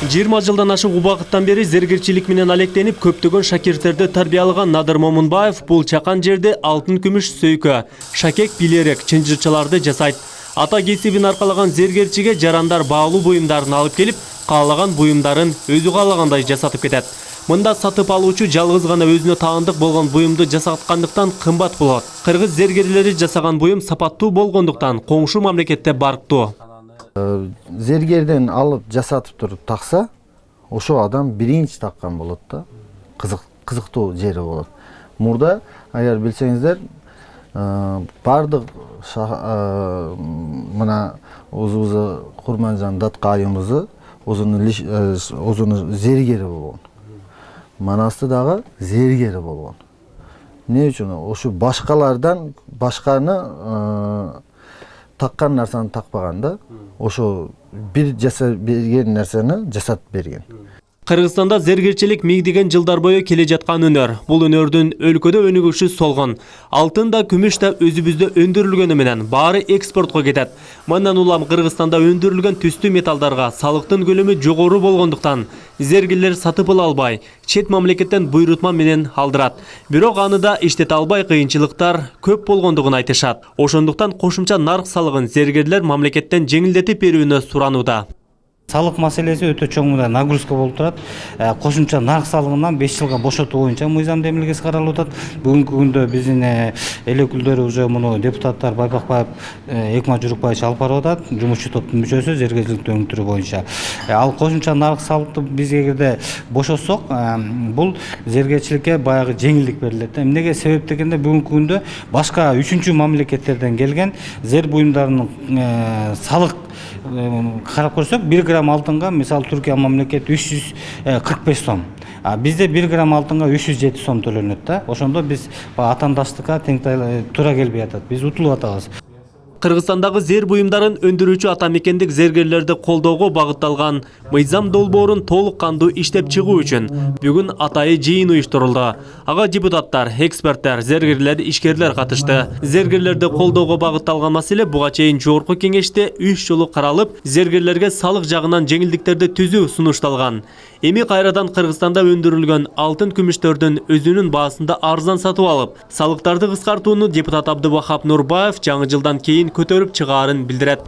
20 жылдан ашык убакыттан бери зергерчилик менен алектенип көптөгөн шакирттерди тарбиялаган Надыр Момунбаев бул чакан жерде алтын, күмүш, сөйкө, шакек, билерек, чынжырчаларды жасайт. Ата кесибин аркалаган зергерчиге жарандар баалуу буюмдарын алып келип, каалаган буюмдарын өзү каалагандай жасатып кетет. Мында сатып алуучу жалгыз гана өзүнө таандык болгон буюмду жасаткандыктан кымбат болот. Кыргыз зергерлери жасаган буюм сапаттуу болгондуктан коңшу мамлекетте барктуу. Зергерден алып жасатып туруп такса, ошо адам биринчи таккан болот да. Кызыктуу жери болот. Мурда, агар билсеңиздер, бардык мына өзүбүз Курманжан Даткайымызы өзүнүн зергери болгон. Манасты дагы зергери болгон. Эмне үчүн? Ошо башкалардан башканы таккан нарсаны такпаган да. Ошо бир жасап берген нерсени жасатып берген. Кыргызстанда зергерчилик миңдеген жылдар бою келе жаткан өнөр. Бул өнөрдүн өлкөдө өнүгүшү солгон. Алтын да, күмүш да өзүбүздө өндүрүлгөнү менен баары экспортко кетет. Мындан улам Кыргызстанда өндүрүлгөн түстүү металлдарга салыктын көлөмү жогору болгондуктан зергерлер сатып ала албай, чет мамлекеттен буйрутма менен алдырат. Бирок аны да иштете албай кыйынчылыктар көп болгондугун айтышат. Ошондуктан кошумча нарк салыгын зергерлер мамлекеттен жеңилдетип берүүнү суранууда. Салык маселеси өтө чоң нагрузка болуп турат. Кошумча нарк салыгынан 5 жылга бошотуу боюнча мыйзам демилгеси каралып атат. Бүгүнкү күндө биздин эл өкүлдөрү уже муну депутаттар Байпакбаев, Экман Журукбаевич алып барып атат. Жумушчу топтун мүчөсү зергерчиликти өнүктүрүү боюнча. Ал кошумча нарк салыкты биз эгерде бошотсок, бул зергерчиликке баягы жеңилдик берилет. Эмнеге себеп дегенде бүгүнкү күндө башка 3-чү мамлекеттерден келген зер буюмдарынын салык карап көрсөк, 1 грамм алтынга, мисалы Түркия мамлекет 345 сом. Бизде 1 грамм алтынга 307 сом төлөнөт да. Ошондо биз атандаштыкка тең туура келбей атат. Биз утулуп атабыз. Кыргызстандагы зер буюмдарын өндүрүүчү ата мекендик зергерлерди колдоого багытталган мыйзам долбоорун толук кандуу иштеп чыгуу үчүн бүгүн атайы жыйын уюштурулду. Ага депутаттар, эксперттер, зергерлер, ишкерлер катышты. Зергерлерди колдоого багытталган маселе буга чейин жогорку кеңеште 3 жолу каралып, зергерлерге салык жагынан жеңилдиктерди түзүү сунушталган. Эми кайрадан Кыргызстанда өндүрүлгөн алтын, күмүштөрдүн өзүнүн баасында арзан сатып алып, салыктарды кыскартууну депутат Абдывахап Нурбаев жаңы жылдан кийин көтөрүп чыгаарын билдирет.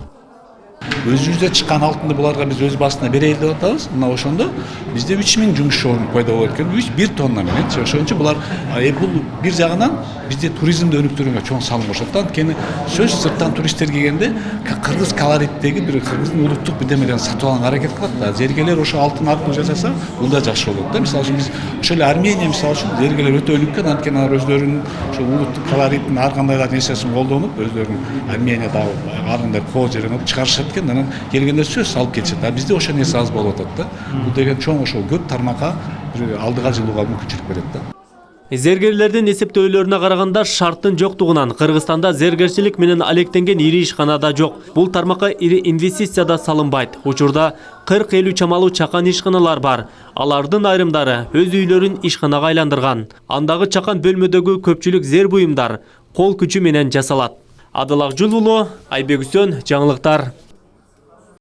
Өзүбүздө чыккан алтынды буларга биз өз басына берели деп атабыз. Мына ошондо бизде 3000 жумуш орун пайда болот экен. 1 тонна менен. Ошон үчүн булар бул бир жагынан бизде туризмди өнүктүрүүгө чоң салым кошот. Анткени сөз сырттан туристтер келгенде кыргыз колориттеги бир кыргыздын улуттук бирдемелерин сатып алганга аракет кылат. Зергерлер ошо алтын аркылуу жасаса, бул да жакшы болот да. Мисалы үчүн биз ошо эле Армения мисалы үчүн зергерлер өтө өнүккөн, анткени алар өздөрүнүн ошо улуттук колориттин ар кандай да нерсесин колдонуп, өздөрүнүн Арменияда ар кандай кол жерин чыгарышат экен. Анан келгенде сөз алып кетишет. Бизде ошо нерсе аз болуп атат да. Бул деген чоң ошо көп тармакка алдыга жылууга мүмкүнчүлүк берет да. Зергерлердин эсептөөлөрүнө караганда шарттын жоктугунан Кыргызстанда зергерчилик менен алектенген ири ишкана да жок. Бул тармакка ири инвестиция да салынбайт. Учурда 40-50 чамалуу чакан ишканалар бар. Алардын айрымдары өз үйлөрүн ишканага айландырган. Андагы чакан бөлмөдөгү көпчүлүк зер буюмдар кол күчү менен жасалат. Адыл Акжул уулу, Айбек Үсөн, жаңылыктар.